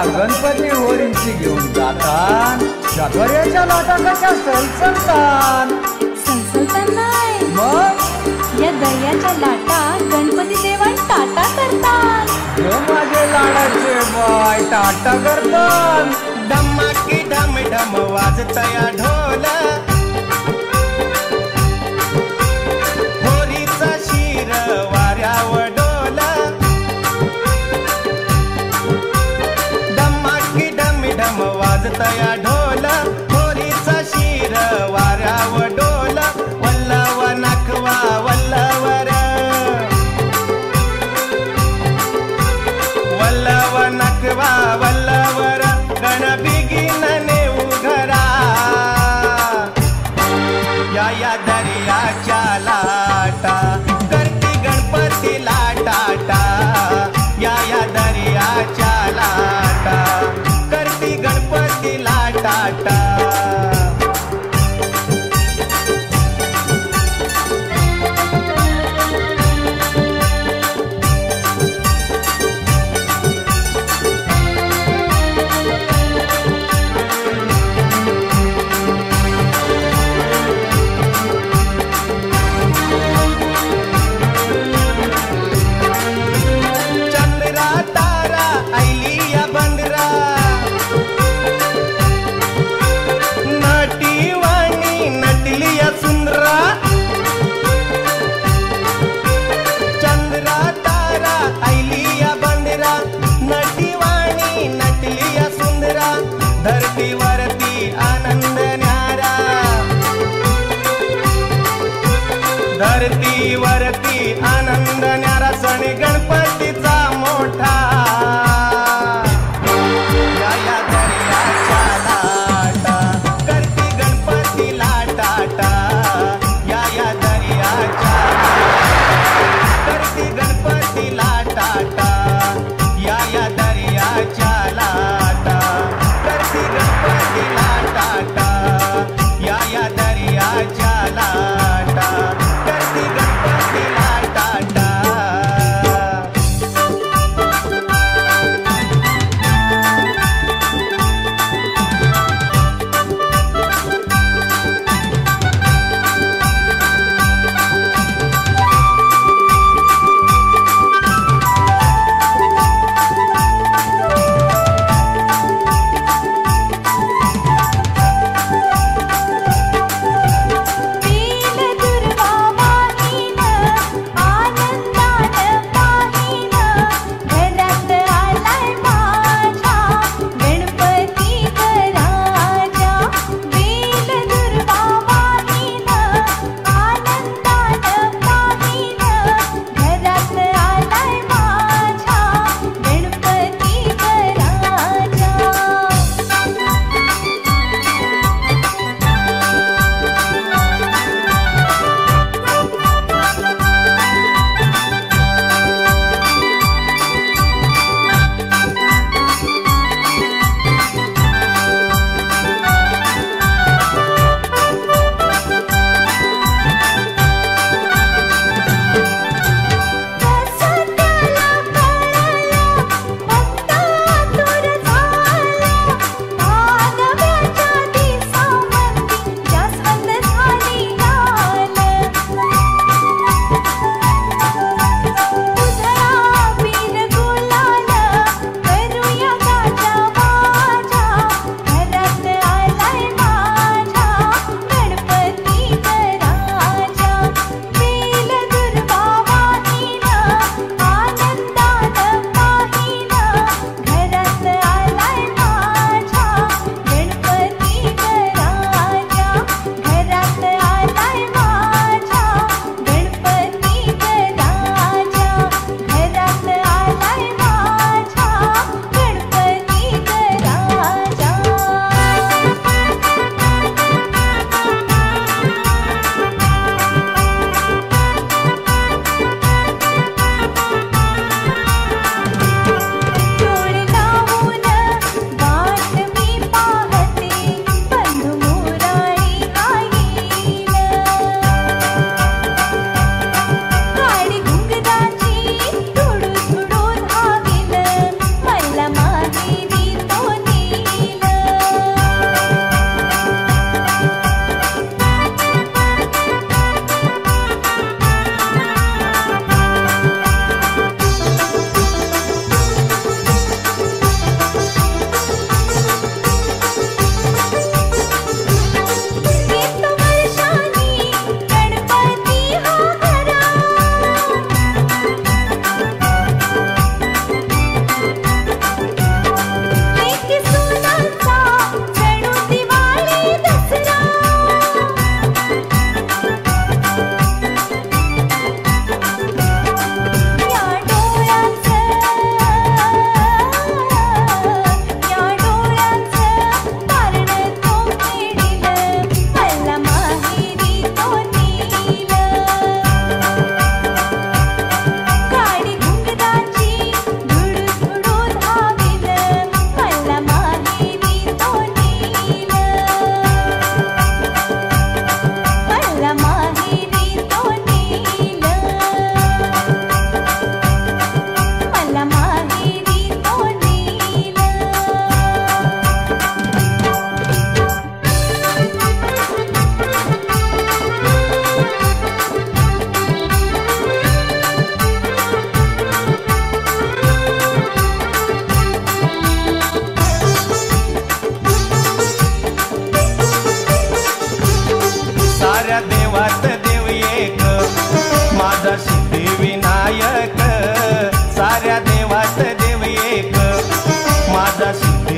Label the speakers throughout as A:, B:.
A: गणपती होरींची घेऊन जातान चातुर्याच्या लाटा कशा सलसलतान
B: नाही
A: मग
B: या दर्याच्या लाटा गणपती देवान टाटा करतात
A: माझे लाडाचे बाय टाटा करतात
C: धमाकी ढम ढम वाजतया ढोल होरीचा शिर वाऱ्यावर डोल धमाकी ढम ढम वाजतया ढोल होरीचा शिर वाऱ्यावर डोल वल्लव नाखवा वल्लवर वल्लव नाखवा वल्लवर गण बिगिन नेऊ घरा या दर्याच्या लाटा करती गणपती लाटाटा या दर्याच्या लाटा करती गणपती लाटाटा धरतीवरती आनंद न्यारा धरतीवरती आनंद न्यारा सण गणपतीचा मोठा या दर्याच्या लाटा करती गणपती लाटाटा या दर्याच्या करती गणपती लाटाटा या दर्याच्या लाटा करती गणपती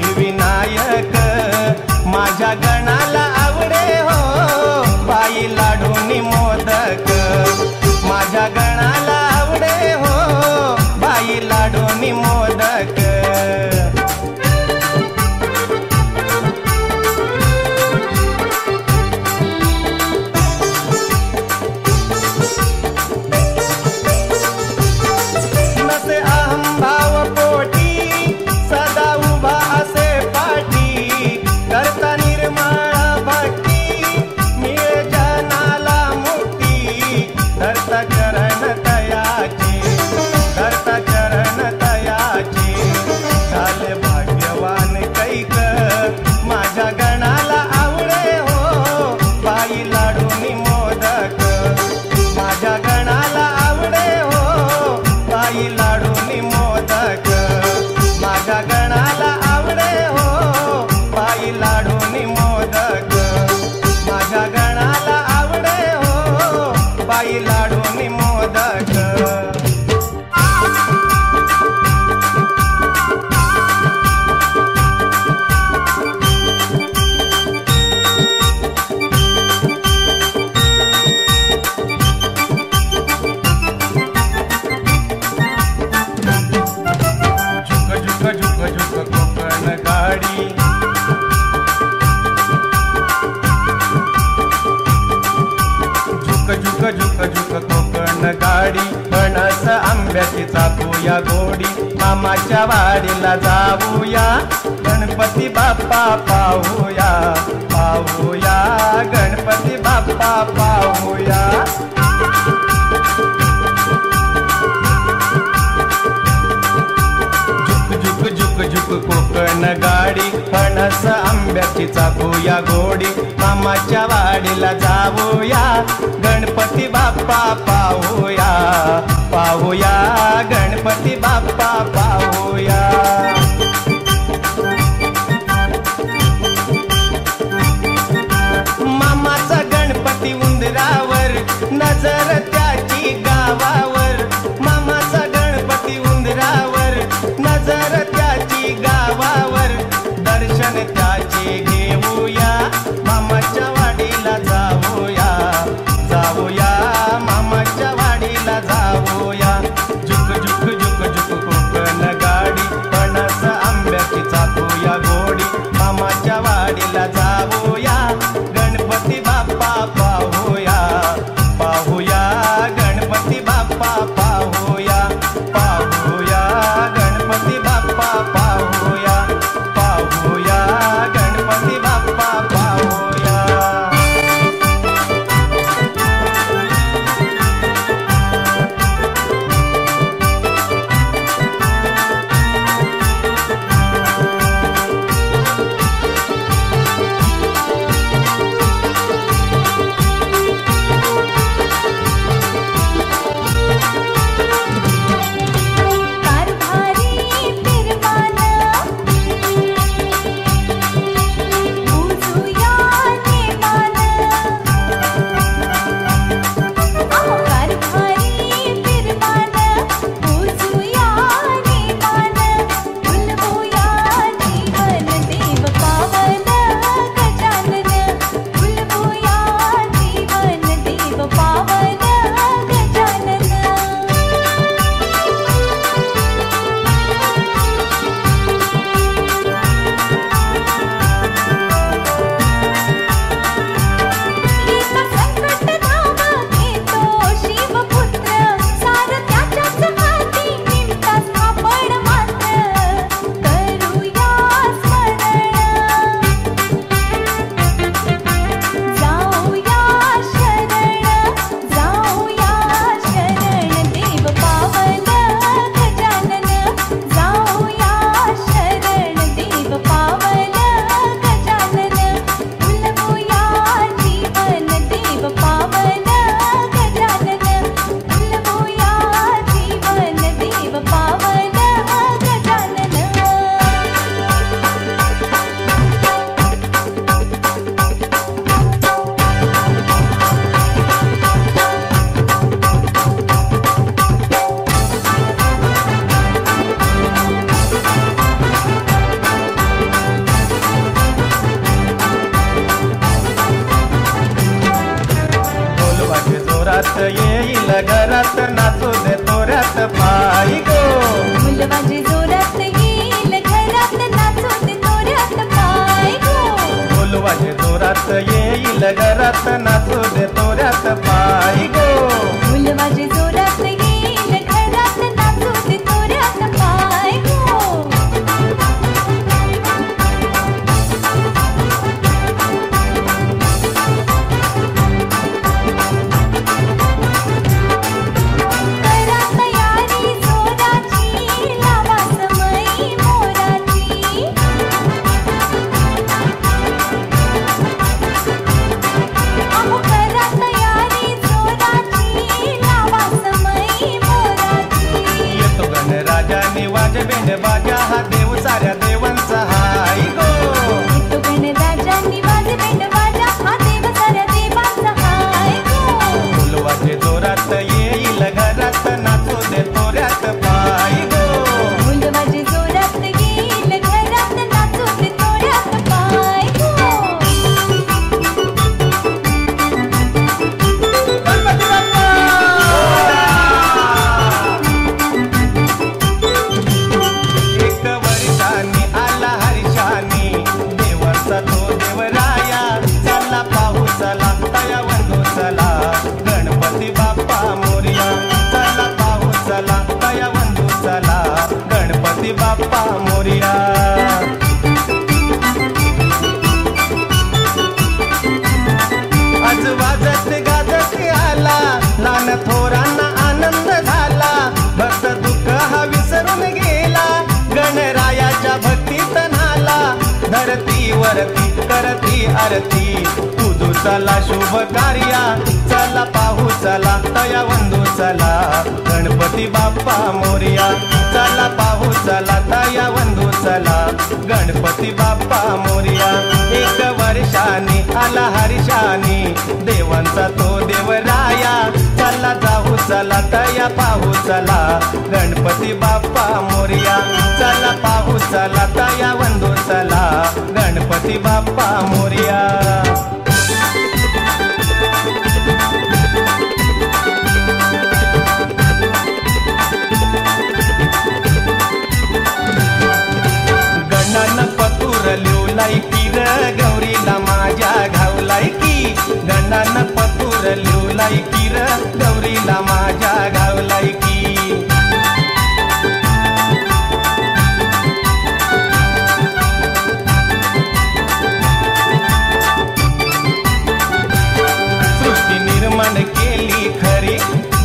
C: सिद्धिविनायक माझ्या गणाला आवडे हो बाई लाडूनी मोदक माझ्या गणाला आवडे हो बाई लाडूनी मोदक नसे अहम भाव पोटी सदा उभा असे पाठी करता निर्मळ भक्ती मिळे जनाला मुक्ती धरता चरण तयाची धरता चरण तयाची झाले भाग्यवान कैक माझ्या गणाला आवडे हो बाई लाडूनी मोदक माझ्या गणाला आवडे हो बाई लाडूनी मोदक माझ्या गणाला आवडे हो बाई लाडूनी मोदक माझ्या गणाला आवडे हो बाई लाडूनी मोदक झुक कोकण गाडी झुक कोकण गाडी फणस आंब्याची चाकूया गोडी मामाच्या वाडीला जाऊया गणपती बाप्पा पाहूया पाहूया गणपती बाप्पा पाहूया झुक कोकण गाडी फणस आंब्याची चाकूया गोडी मामाच्या वाडीला जाऊया गणपती बाप्पा पाहूया पाहूया गणपती बाप्पा पाहूया मामाचा गणपती उंदरावर नजर त्याची गावावर मामाचा गणपती उंदरावर नजर त्याची गावावर दर्शन त्याचे घेऊया मामाच्या वाडीला जाऊया जाऊया मामाच्या वाडीला जाऊया झुक कोकण गाडी फणस आंब्याची चाकूया गोडी मामाच्या वाडीला जाऊया गणपती बाप्पा पाहूया पाहूया गणपती बाप्पा पाहूया पाहूया गणपती बाप्पा पाहूया पाहूया गणपती जोरात येईल घरात नाचू दे तोऱ्यात पायी गो
B: मुलं माझे जोरात येईल घरात नाचू दे तोऱ्यात पाय गो
C: बोलवाचे जोरात येईल घरात नाचू दे तोऱ्यात पायी गो
B: मुलं माझे जोरात येईल घरात नाचू दे तोऱ्यात पाय गो
C: वाजबेंड बाजा हा देव साऱ्या देवांचा हाय गो
B: तो गणराजांनी वाजबेंड बाजा हा देव साऱ्या देवांचा हाय गो
C: बोलवाचे जोरात येईल घरात नाचू दे तोऱ्यात पायी गो
B: मुलं माझे जोरात येईल घरात नाचू दे तोऱ्यात पाय गो
C: गणपती बाप्पा मोरया चला पाहू चला तया वंदू चला गणपती बाप्पा मोरया आज वाजत गाजत आला लहान थोरांना आनंद झाला भक्त दुःख हा विसरून गेला गणरायाच्या भक्तीत नाला धरतीवरती करती आरती तुझू चला शुभ कार्या चला पाहू चला तया वंदू चला गणपती बाप्पा मोरया चला पाहू चला तया वंदू चला गणपती बाप्पा मोरया एक वर्षाने आला हर्षाने देवांचा तो देवराया चला जाऊ चला तया पाहू चला गणपती बाप्पा मोरया चला पाहू चला तया वंदू चला गणपती बाप्पा मोरया गणानं पतुर लिवलाई की र गौरीला माझ्या घावलाई की गणानं पतुर लिवलाई की र गौरीला माझ्या घावलाई की सृष्टी निर्माण केली खरी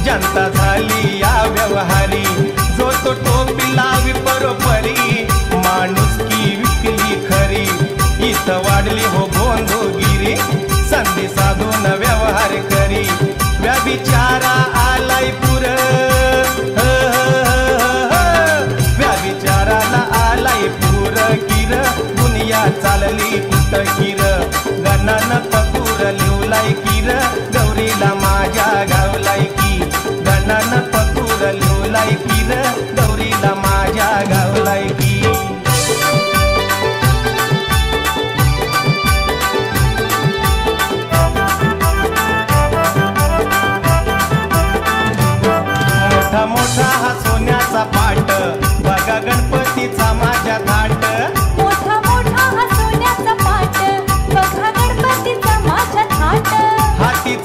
C: जनता झाली या व्यवहारी जो तो टोपी लावी परोपरी माणूस की विकली खरी इथं वाढली हो गोंधोगिरी संधी साधून व्यवहार करी व्याभिचारा आलाय पुर व्याभिचाराला आलाय पुर किर दुनिया चालली कुठ किर गणानं पतुर लिवलाय किर गौरीला माझ्या गावलाय की गणानं पतुर लिवलाय किर गौरीला माझ्या गावलाय की मोठा मोठा हा सोन्याचा पाट बघा गणपतीचा माझ्या थाट
B: मोठा मोठा हा सोन्याचा पाट बघा गणपतीचा माझ्या थाट
C: हाती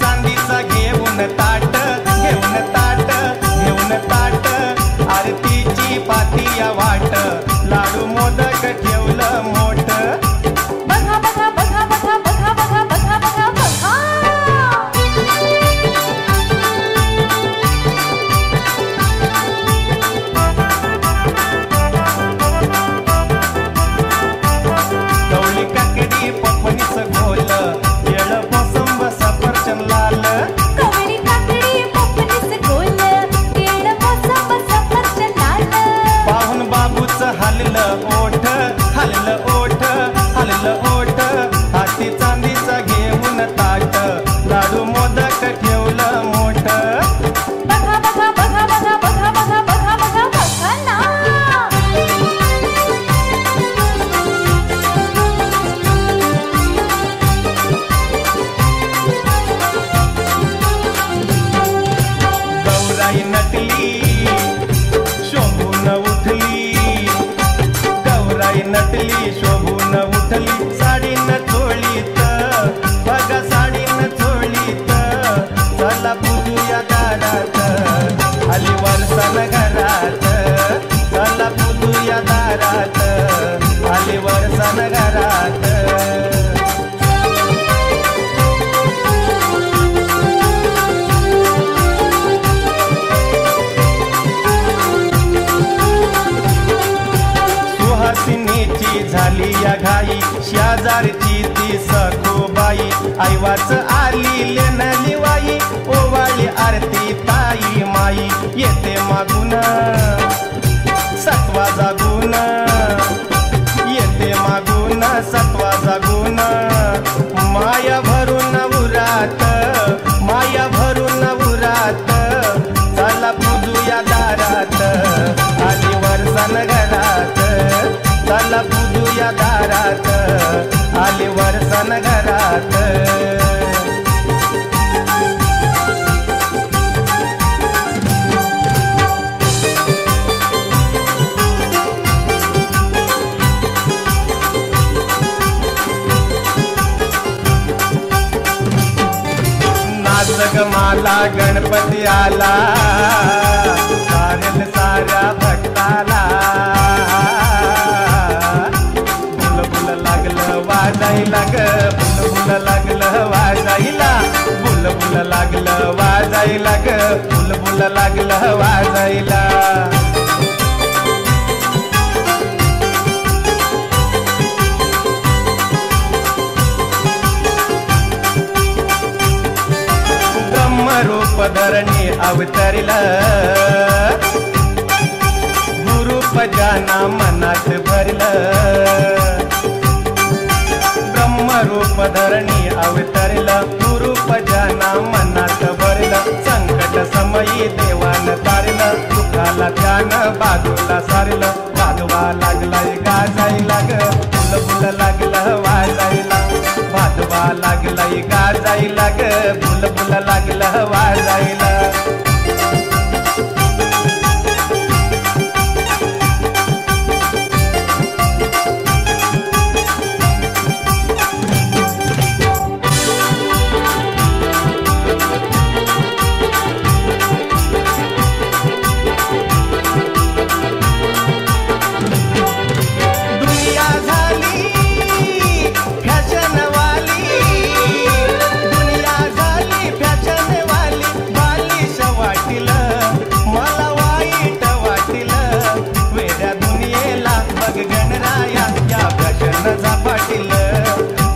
C: आल्या घाई शेजारची ती सखूबाई आईवाच आली लेनली वाई ओवाळी आरती ताई माई येते मागून सत्वा जागून येते मागून सत्वा जागून माया भरून उरात माया भरून उरात चला पूजूया दारात आली वर्षण घरात चला पूजूया दारात आली वर्षण घरात माला गणपती आला सारेल साऱ्या भक्ताला बुलबुल लागलं वाजायला ग बुलबुल लागलं वाजायला बुलबुल लागलं वाजायला ग बुलबुल लागलं वाजायला रूप धरणी अवतरला गुरूप जाना मनात भरलं ब्रह्मरूप धरणी अवतरलं गुरूप जाना मनात भरलं संकट समयी देवान तारलं दुखाला त्यानं बाजूला सारलं वाजवा लागलाय गाजायला ग बुलबुल लागलं वाजायला वाजवा लागलाय गाजायला ग बुलबुल लागलं वाजायला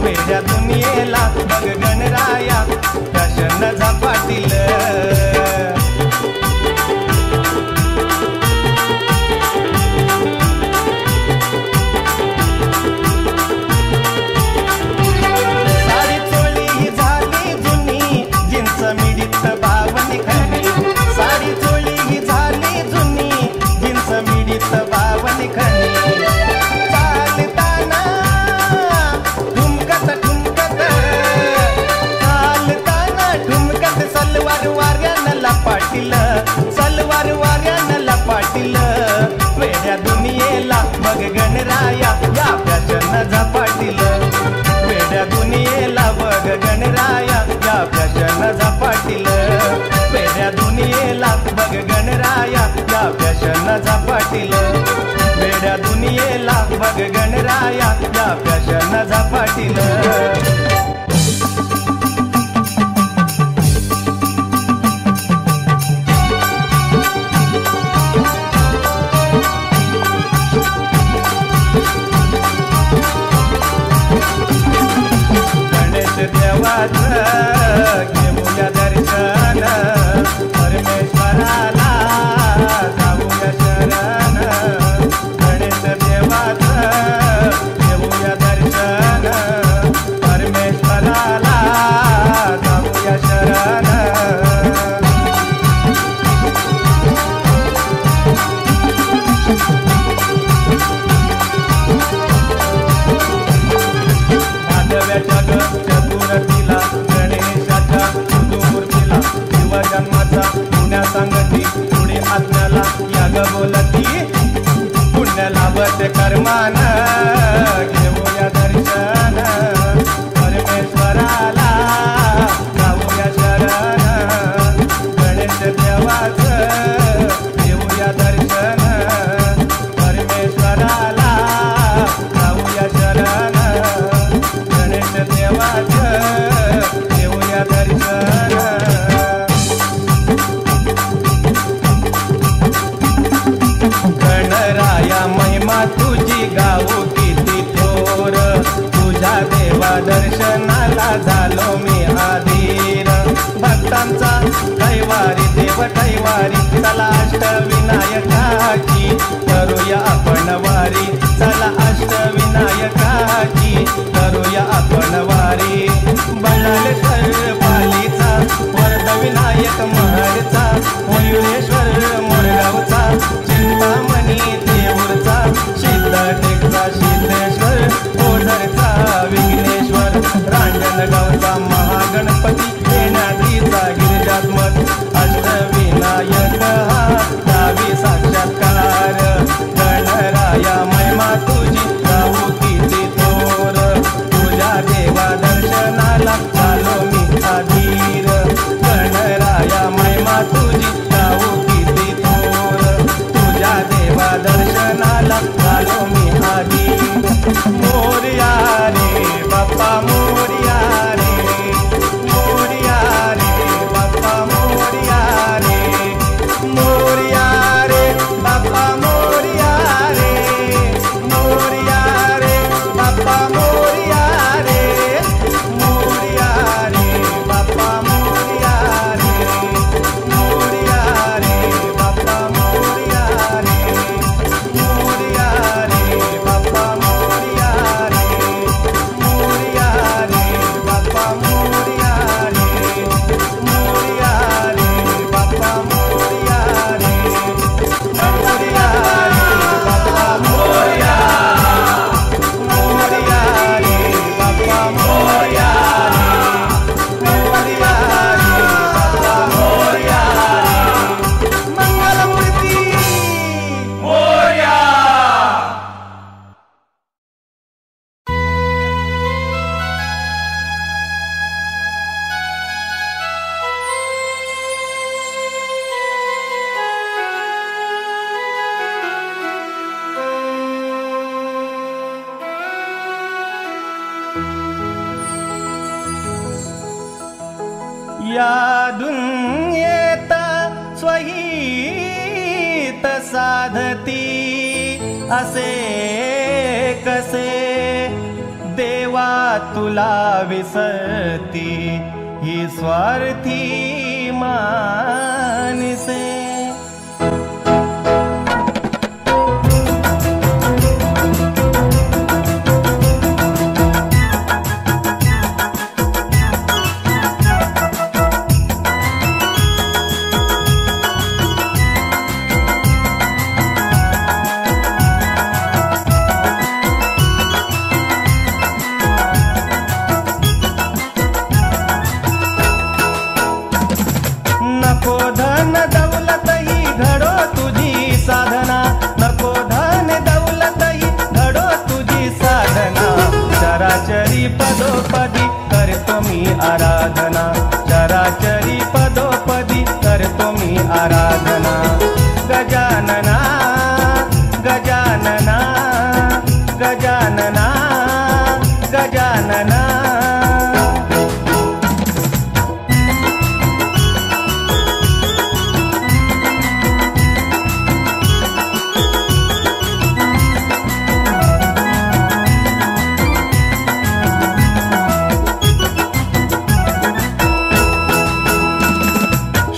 C: वेड्या दुनियेला बघ गणराया फॅशन झपाटील साडी चोळी ही झाली जुनी जीन्स मिडीत बावनी खणी साडी चोळी ही झाली जुनी जीन्स मिडीत बावनी खणी सलवार वाऱ्यानं लपाटील वेड्या दुनियेला बघ गणराया या फॅशन झपाटील वेड्या दुनियेला बघ गणराया या फॅशन झपाटील वेड्या दुनियेला बघ गणराया या फॅशन झपाटील वेड्या दुनियेला बघ गणराया या फॅशन झपाटील घेऊया दर्शन परमेश्वराला जाऊया शरण गणेश देवाचं घेऊया दर्शन परमेश्वराला जाऊया शरण चतुर्थीला गणेशाच्या मूर्तीला शिवजन्माचा पुण्या सांगती पुढे आज्ञाला याग बोलती पुण्य लाभत कर्मान घेऊया दर्शन परमेश्वराला जाऊया शरण गणेश देवाचं घेऊया दर्शन परमेश्वराला जाऊया शरण देऊया दर्शन गणराया महिमा तुझी गा दर्शनाला झालो मी अधीर. भक्तांचा कैवारी देव कैवारी चला अष्टविनायकाची करूया आपण वारी. चला अष्टविनायकाची करूया आपण वारी. बळालेश्वर पालीचा वरदविनायक महडचा मयुरेश्वर मोरगावचा चिंतामणी देऊरचा सिद्धटेकचा सिद्धेश्वर ओझरचा विघ्नेश्वर रांजणगावचा महागणपती येण्याद्रीचा गिरिजात्मक अष्टविनायक हा दावी साक्षात्कार. गणराया महिमा तुझी राहू किती थोर तुझ्या देवा दर्शनाला झालो मी अधीर. गणराया महिमा तुझी राहू किती थोर तुझ्या देवा दर्शनाला झालो मी अधीर. मोरया रे बाप्पा मोरया रे मोरया रे बाप्पा मोरया रे मोरया रे बाप्पा मोरया रे मोरया रे बाप्पा मोरया रे मोरया रे बाप्पा मोरया रे मोरया रे बाप्पा मोरया रे मोरया रे बाप्पा मोरया रे मोरया रे बाप्पा मोरया रे मोरया रे बाप्पा मोरया रे मोरया रे बाप्पा मोरया मोरया रे बाप्पा मोरया रे मोरया रे बाप्पा मोरया रे मंगलमूर्ती मोरया. या दुनियेत स्वहित साधती असे कसे देवा तुला विसरती ही स्वार्थी मानसे. नको धन दौलत ही घडो तुझी साधना. नको धन दौलत ही घडो तुझी साधना. चराचरी पदोपदी करतो मी आराधना. चराचरी पदोपदी करतो मी आराधना. गजानना गजानना गजानना गजानना.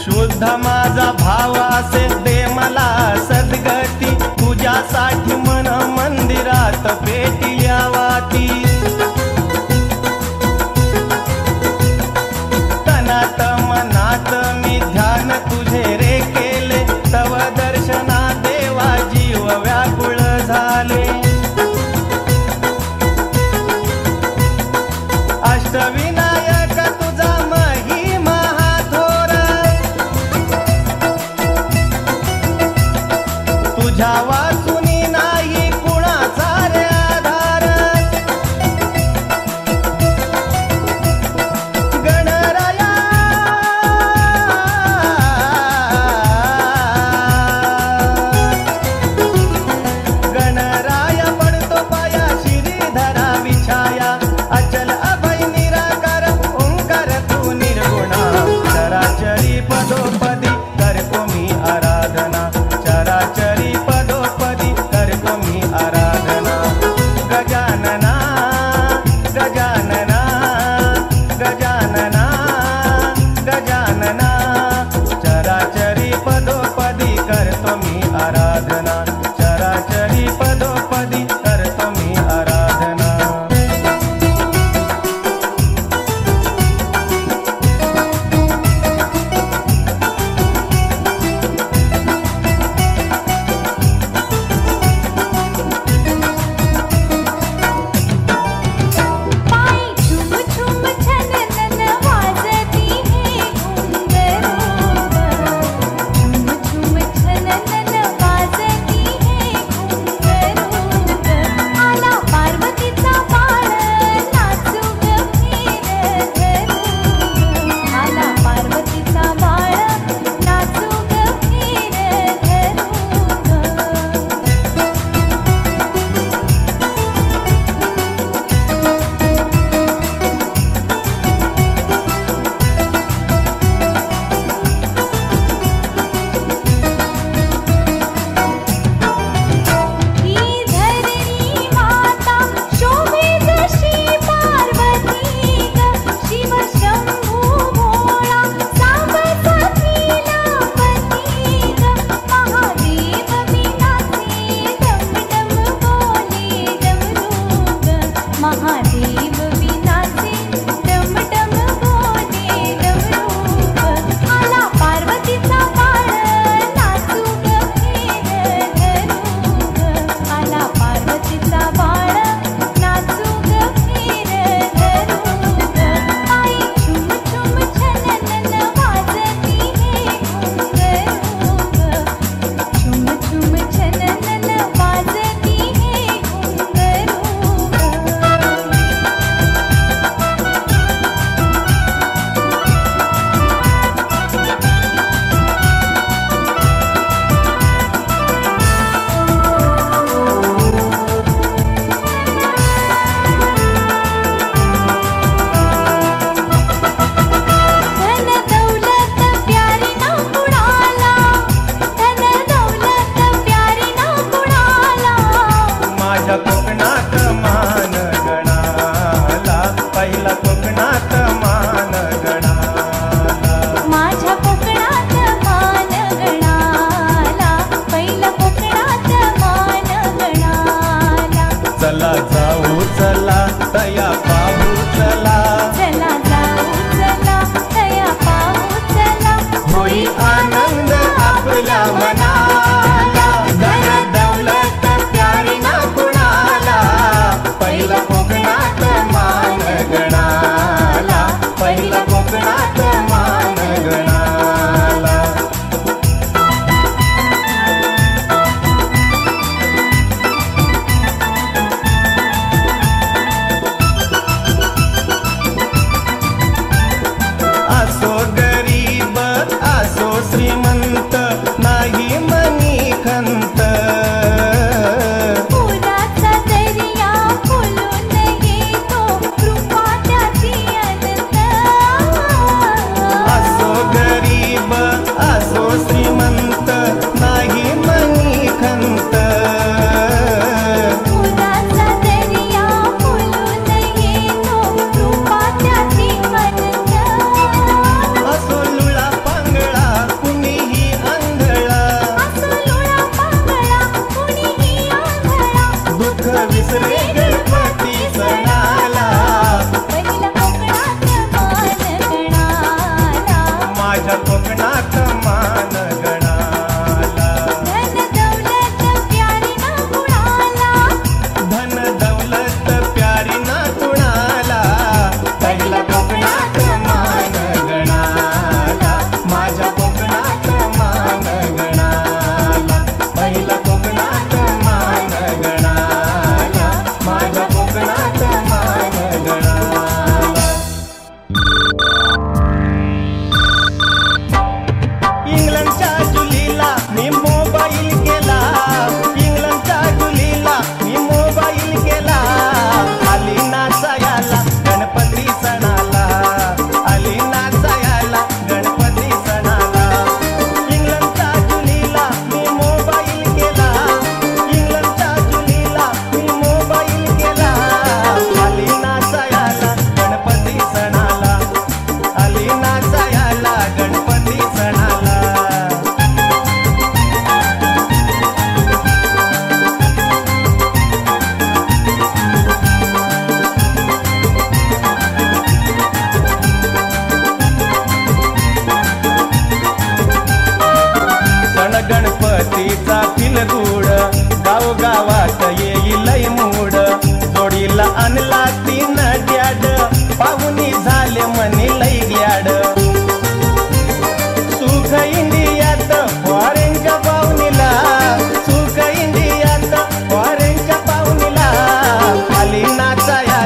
C: शुद्ध माझा भाव असे दे मला सद्गती. तुझ्यासाठी मन मंदिरात पेटिल्या वाती. तनात मनात मी ध्यान तुझे रे केले. तव दर्शना देवा जीव व्याकुळ झाले. अष्टविनायक तुझा महिमा हा थोर. तुझ्या वाचुनी नाही कुणाचा रे आधार. गणराया गणराया पडतो पाया श्रीधरा विछाया. अचल अभय निराकार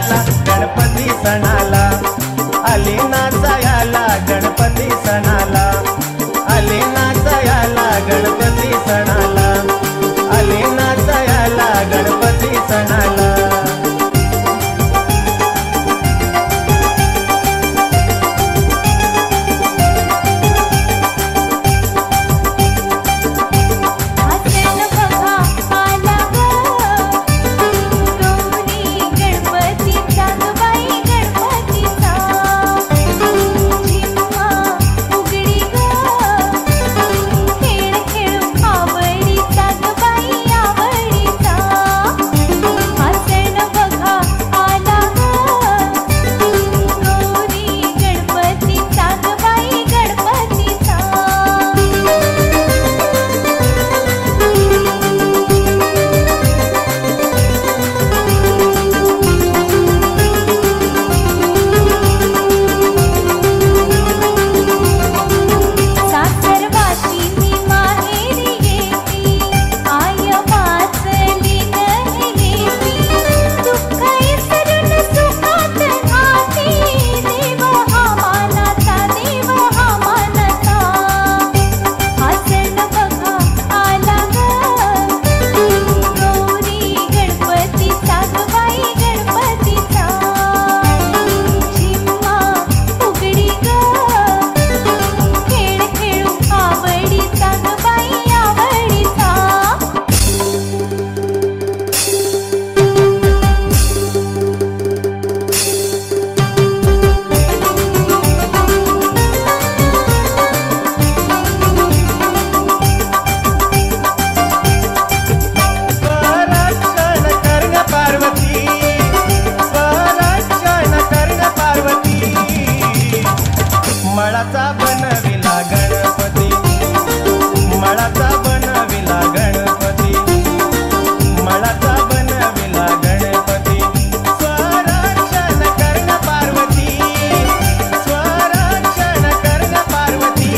C: नाचायाला गणपती सणाला आले नाचायाला गणपती सणाला आले नाचायाला गणपती सणाला आले नाचायाला गणपती सणाला मळाचा बनविला गणपती मळाचा बनविला गणपती मळाचा बनविला गणपती स्वरक्षण कर्ण पार्वती स्वरक्षण कर्ण पार्वती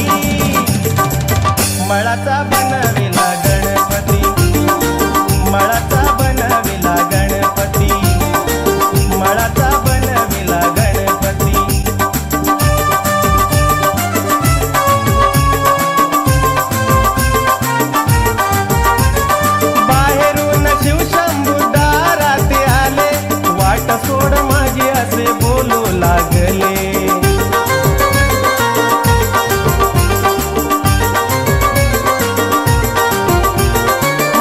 C: मळाचा बनविला गणपती मळाचा बनविला गणपती मळाचा बनविला गणपती सोड माझी असे बोलू लागले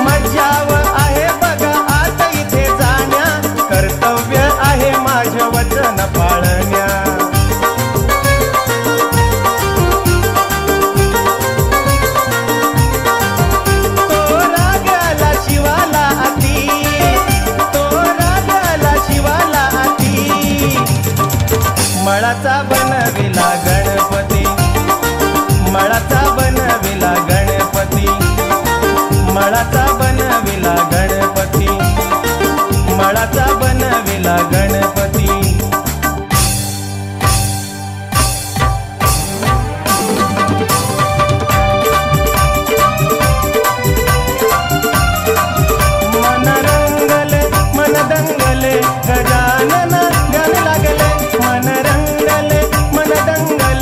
C: मज्जाव आहे बघा आता इथे जाण्या कर्तव्य आहे माझे वचन पाळण्या तो रागाला शिवाला अति मळाचा बनविला गणपती मळाचा बनविला गणपती मळाचा बनविला गणपती मळाचा बनविला गणपती मन रंगले मन दंगले गजानन गाणे लागले मन रंगले मन दंगले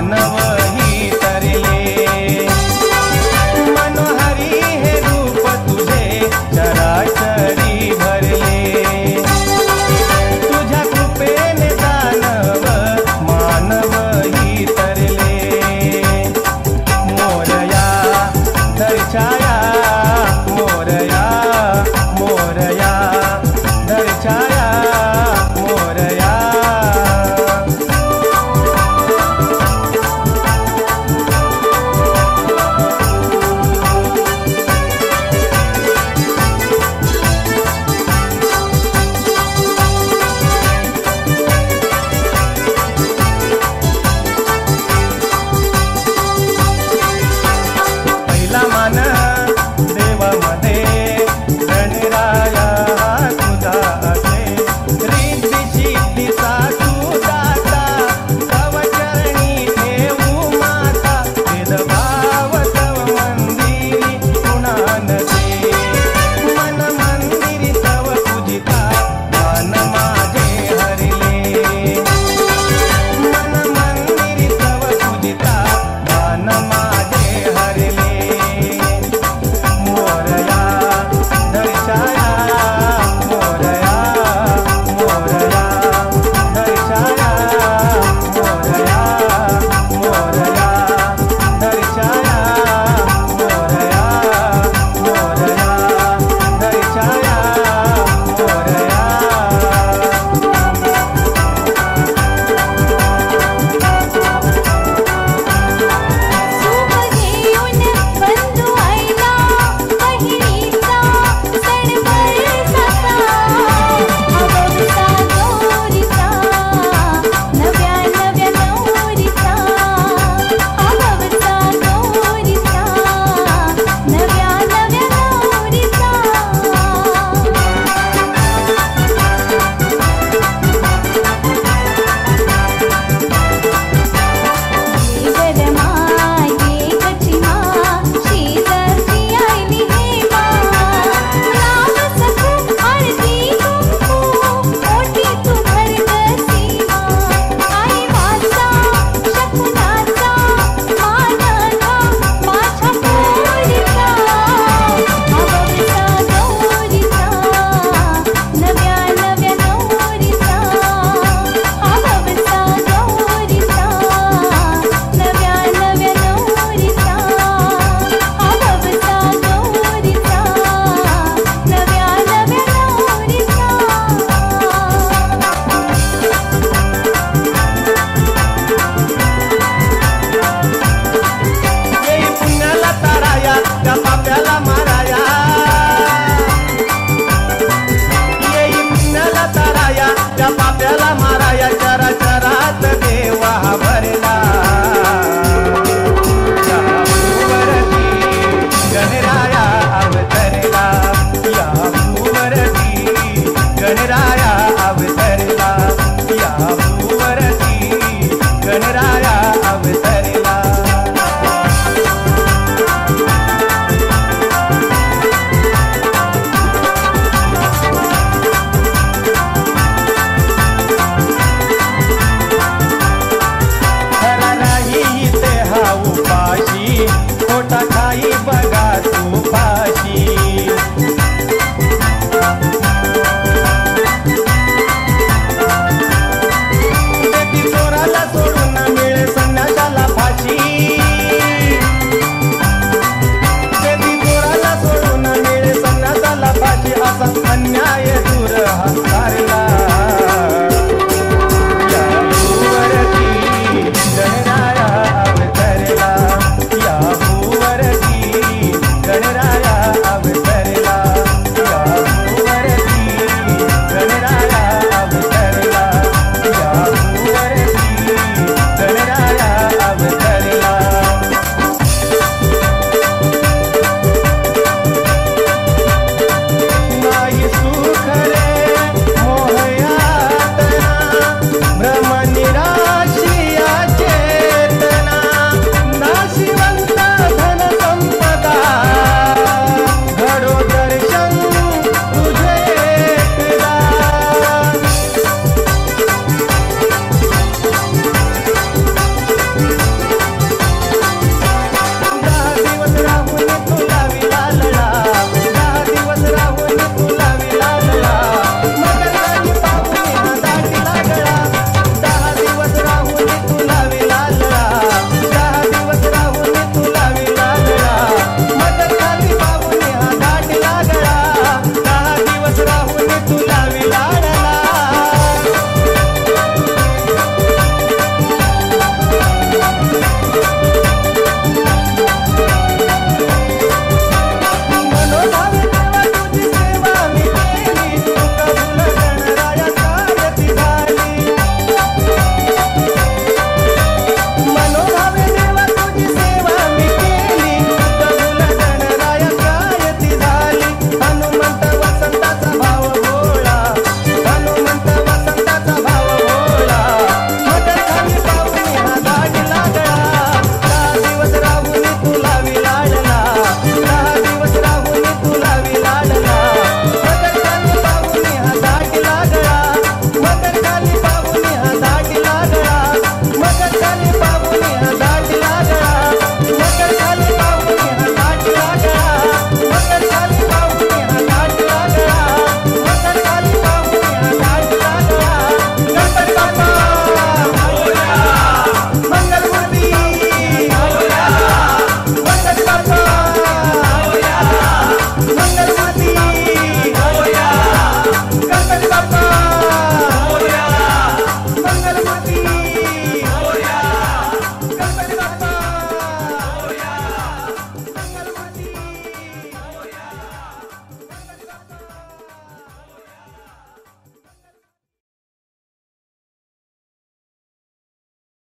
C: मानव